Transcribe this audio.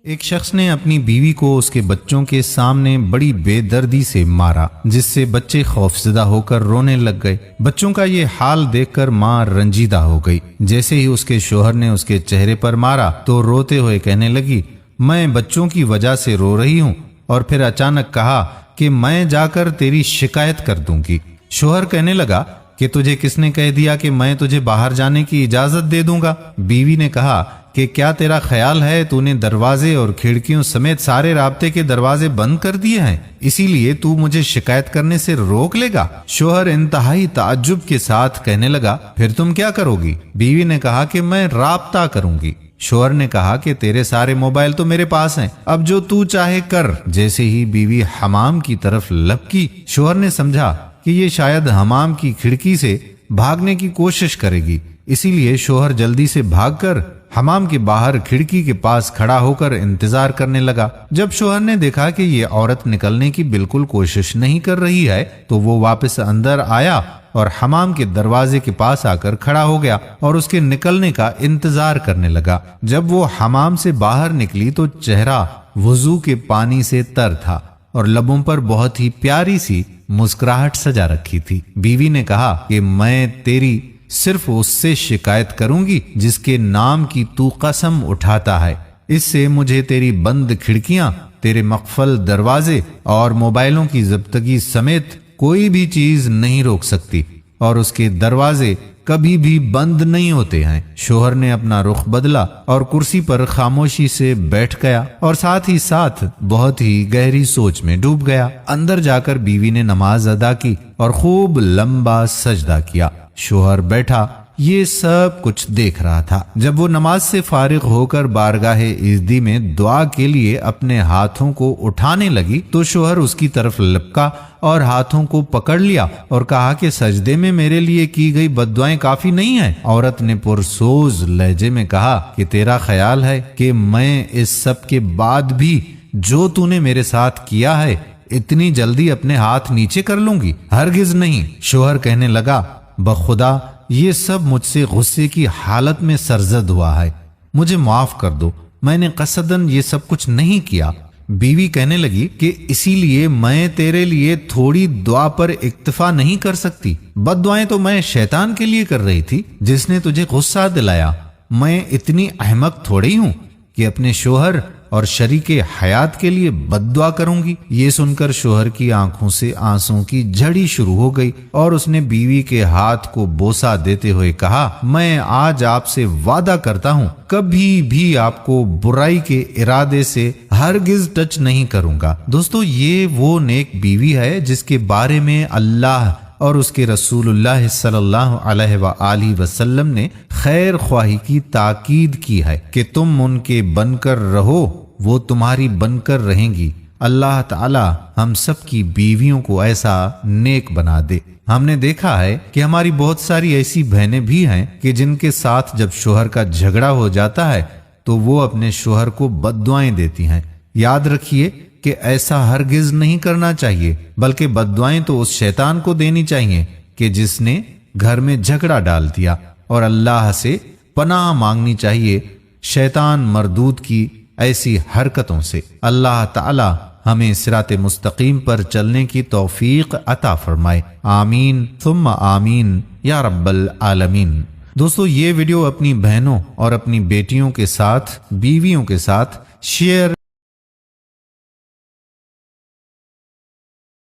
ایک شخص نے اپنی بیوی کو اس کے بچوں کے سامنے بڑی بے دردی سے مارا، جس سے بچے خوفزدہ ہو کر رونے لگ گئے۔ بچوں کا یہ حال دیکھ کر ماں رنجیدہ ہو گئی۔ جیسے ہی اس کے شوہر نے اس کے چہرے پر مارا تو روتے ہوئے کہنے لگی، میں بچوں کی وجہ سے رو رہی ہوں، اور پھر اچانک کہا کہ میں جا کر تیری شکایت کر دوں گی۔ شوہر کہنے لگا کہ تجھے کس نے کہہ دیا کہ میں تجھے باہر جانے کی اجازت دے دوں گا؟ بیوی نے کہا کہ کیا تیرا خیال ہے تو نے دروازے اور کھڑکیوں سمیت سارے رابطے کے دروازے بند کر دیے ہیں، اسی لیے تو مجھے شکایت کرنے سے روک لے گا؟ شوہر انتہائی تعجب کے ساتھ کہنے لگا، پھر تم کیا کرو گی؟ بیوی نے کہا کہ میں رابطہ کروں گی۔ شوہر نے کہا کہ تیرے سارے موبائل تو میرے پاس ہیں، اب جو تو چاہے کر۔ جیسے ہی بیوی حمام کی طرف لپکی، شوہر نے سمجھا کہ یہ شاید حمام کی کھڑکی سے بھاگنے کی کوشش کرے گی، اسی لیے شوہر جلدی سے بھاگ کر حمام کے باہر کھڑکی کے پاس کھڑا ہو کر انتظار کرنے لگا۔ جب شوہر نے دیکھا کہ یہ عورت نکلنے کی بالکل کوشش نہیں کر رہی ہے تو وہ واپس اندر آیا اور حمام کے دروازے کے پاس آ کر کھڑا ہو گیا اور اس کے نکلنے کا انتظار کرنے لگا۔ جب وہ حمام سے باہر نکلی تو چہرہ وضو کے پانی سے تر تھا اور لبوں پر بہت ہی پیاری سی مسکراہٹ سجا رکھی تھی۔ بیوی نے کہا کہ میں تیری صرف اس سے شکایت کروں گی جس کے نام کی تو قسم اٹھاتا ہے، اس سے مجھے تیری بند کھڑکیاں، تیرے مقفل دروازے اور موبائلوں کی ضبطگی سمیت کوئی بھی چیز نہیں روک سکتی، اور اس کے دروازے کبھی بھی بند نہیں ہوتے ہیں۔ شوہر نے اپنا رخ بدلا اور کرسی پر خاموشی سے بیٹھ گیا اور ساتھ ہی ساتھ بہت ہی گہری سوچ میں ڈوب گیا۔ اندر جا کر بیوی نے نماز ادا کی اور خوب لمبا سجدہ کیا۔ شوہر بیٹھا یہ سب کچھ دیکھ رہا تھا۔ جب وہ نماز سے فارغ ہو کر بارگاہ عزدی میں دعا کے لیے اپنے ہاتھوں کو اٹھانے لگی تو شوہر اس کی طرف لپکا اور ہاتھوں کو پکڑ لیا اور کہا کہ سجدے میں میرے لیے کی گئی بد دعائیں کافی نہیں ہیں۔ عورت نے پرسوز لہجے میں کہا کہ تیرا خیال ہے کہ میں اس سب کے بعد بھی جو تو نے میرے ساتھ کیا ہے اتنی جلدی اپنے ہاتھ نیچے کر لوں گی؟ ہرگز نہیں۔ شوہر کہنے لگا، بخدا یہ سب مجھ سے غصے کی حالت میں سرزد ہوا ہے، مجھے معاف کر دو، میں نے قصداً یہ سب کچھ نہیں کیا۔ بیوی کہنے لگی کہ اسی لیے میں تیرے لیے تھوڑی دعا پر اکتفا نہیں کر سکتی، بد دعائیں تو میں شیطان کے لیے کر رہی تھی جس نے تجھے غصہ دلایا۔ میں اتنی احمق تھوڑی ہوں کہ اپنے شوہر اور شریک حیات کے لیے بد دعا کروں گی۔ یہ سن کر شوہر کی آنکھوں سے آنسوں کی جھڑی شروع ہو گئی اور اس نے بیوی کے ہاتھ کو بوسہ دیتے ہوئے کہا، میں آج آپ سے وعدہ کرتا ہوں کبھی بھی آپ کو برائی کے ارادے سے ہرگز ٹچ نہیں کروں گا۔ دوستو، یہ وہ نیک بیوی ہے جس کے بارے میں اللہ اور اس کے رسول اللہ صلی اللہ علیہ وآلہ وسلم نے خیر خواہی کی تاکید کی ہے کہ تم ان کے بن کر رہو، وہ تمہاری بن کر رہیں گی۔ اللہ تعالی ہم سب کی بیویوں کو ایسا نیک بنا دے۔ ہم نے دیکھا ہے کہ ہماری بہت ساری ایسی بہنیں بھی ہیں کہ جن کے ساتھ جب شوہر کا جھگڑا ہو جاتا ہے تو وہ اپنے شوہر کو بد دعائیں دیتی ہیں۔ یاد رکھیے کہ ایسا ہرگز نہیں کرنا چاہیے، بلکہ بد دعائیں تو اس شیطان کو دینی چاہیے کہ جس نے گھر میں جھگڑا ڈال دیا، اور اللہ سے پناہ مانگنی چاہیے شیطان مردود کی ایسی حرکتوں سے۔ اللہ تعالی ہمیں صراط مستقیم پر چلنے کی توفیق عطا فرمائے، آمین ثم آمین یا رب العالمین۔ دوستو، یہ ویڈیو اپنی بہنوں اور اپنی بیٹیوں کے ساتھ، بیویوں کے ساتھ شیئر